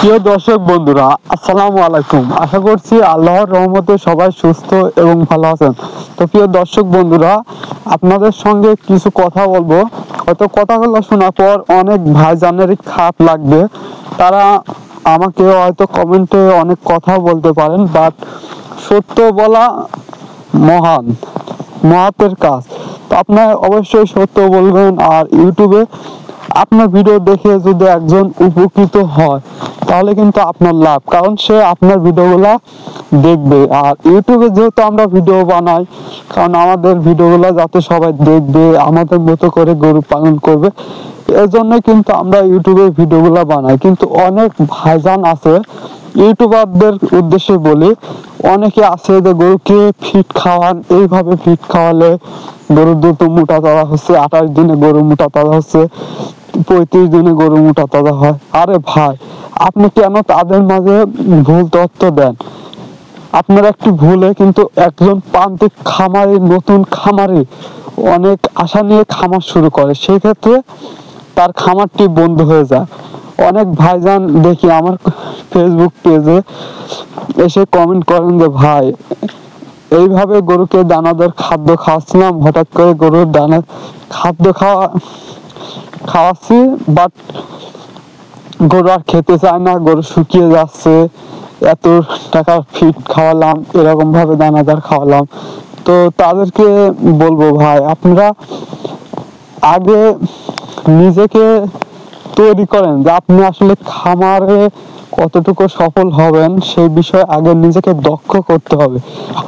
প্রিয় দর্শক বন্ধুরা, আসসালামু আলাইকুম। আশা করছি আল্লাহর রহমতে সবাই সুস্থ এবং ভালো আছেন। তো প্রিয় দর্শক বন্ধুরা, আপনাদের সঙ্গে কিছু কথা বলবো। হয়তো কথাগুলো শোনার পর অনেক ভাইজানেরই খারাপ লাগবে। তারা আমাকে হয়তো কমেন্টে অনেক কথা বলতে পারেন, বাট সত্য বলা মহাতের কাজ। তো আপনার অবশ্যই সত্য বলবেন। আর ইউটিউবে আপনার ভিডিও দেখে যদি একজন উপকৃত হয় তাহলে কিন্তু আপনার লাভ, কারণ সে আপনার ভিডিওগুলা দেখবে। আর ইউটিউবে যেহেতু আমরা ভিডিও বানাই, কারণ আমাদের ভিডিওগুলা যাতে সবাই দেখবে, আমাদের মতো করে গরু পালন করবে, এজন্য কিন্তু আমরা ইউটিউবে ভিডিওগুলা বানাই। কিন্তু অনেক ভাইজান আছে, ইউটিউবারদের উদ্দেশ্যে বলি, অনেকে আছে যে গরুকে ফিট খাওয়ান, এইভাবে ফিট খাওয়ালে গরুর দ্রুত মোটা তাজা হচ্ছে, 28 দিনে গরু মোটা তাজা হচ্ছে, 35 দিনে গরু মোটা তাজা হয়। আরে ভাই, আপনি কেন তাদের মাঝে ভুল তথ্য দেন? আপনার একটি ভুলে কিন্তু একজন প্রান্তিক খামারি, নতুন খামারি অনেক আশা নিয়ে খামার শুরু করে, সেই ক্ষেত্রে তার খামারটি বন্ধ হয়ে যায়। অনেক ভাইজান দেখি আমার ফেসবুক পেজে এসে কমেন্ট করেন যে ভাই, এইভাবে গরুকে দানাদার খাদ্য খাওয়াচ্ছিলাম, হঠাৎ করে গরুর দানা খাদ্য খাওয়াচ্ছি, বাট গরু আর খেতে চায় না, গরু শুকিয়ে যাচ্ছে। এত টাকা ফিড খাওয়ালাম, এরকম ভাবে দানাদার খাওয়ালাম। তো তাদেরকে বলবো, ভাই আপনারা আগে নিজেকে তৈরি করেন যে আপনি আসলে খামারে কতটুকু সফল হবেন, সেই বিষয়ে আগে নিজেকে দক্ষ করতে হবে।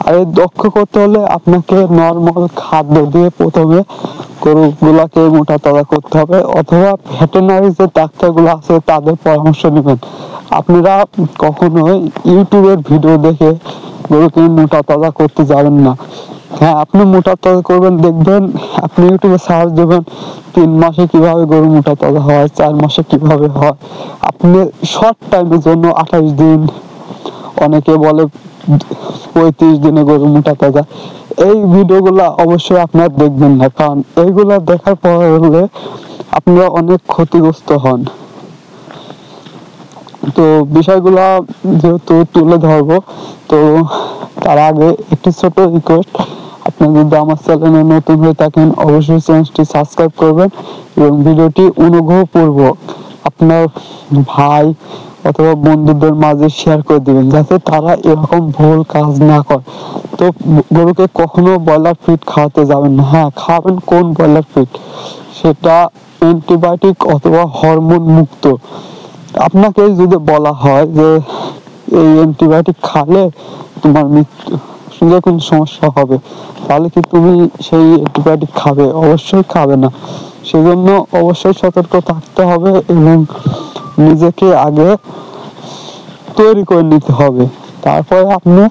আর এই দক্ষ করতে হলে আপনাকে নর্মাল খাদ্য দিয়ে প্রথমে গরুগুলাকে মোটা তাজা করতে হবে, অথবা ভেটেরিনারি যে ডাক্তারগুলো আছে তাদের পরামর্শ নেবেন। আপনারা কখনোই ইউটিউবের ভিডিও দেখে গরুকে মোটা তাজা করতে যাবেন না। হ্যাঁ, আপনি মোটা তাজা করবেন, দেখবেন আপনি ইউটিউবে সার্চ দেবেন 3 মাসে কিভাবে গরু মোটা তাজা হয়, 4 মাসে কিভাবে হয়। আপনি শর্ট টাইমের জন্য 28 দিন, অনেকে বলে 35 দিনে গরু মোটা তাজা, এই ভিডিওগুলো অবশ্যই আপনারা দেখবেন না, কারণ এইগুলা দেখার পরে আপনারা অনেক ক্ষতিগ্রস্ত হন। তো বিষয়গুলা যেহেতু তুলে ধরবো, তো তার আগে একটি ছোট রিকোয়েস্ট, আপনি যদি আমার চ্যানেলে নতুন হয়ে থাকেন অবশ্যই চ্যানেলটি সাবস্ক্রাইব করবেন এবং ভিডিওটি অনুগ্রহপূর্বক আপনার ভাই অথবা বন্ধুদের মাঝে শেয়ার করে দিবেন, যাতে তারা এরকম ভুল কাজ না করে। তো গরুকে কখনো ব্রয়লার ফিড খাওয়াতে যাবেন না। হ্যাঁ, খাওয়াবেন কোন ব্রয়লার ফিড, সেটা অ্যান্টিবায়োটিক অথবা হরমোন মুক্ত। আপনাকে যদি বলা হয় যে এই অ্যান্টিবায়োটিক খালে তোমার মৃত্যু যখন সমস্যা হবে, তাহলে কি তুমি সেই অ্যান্টিবায়োটিক খাবে? অবশ্যই খাবে না। সেজন্য অবশ্যই সতর্ক থাকতে হবে এবং নিজেকে আগে তৈরি করে নিতে হবে, তারপরে আপনি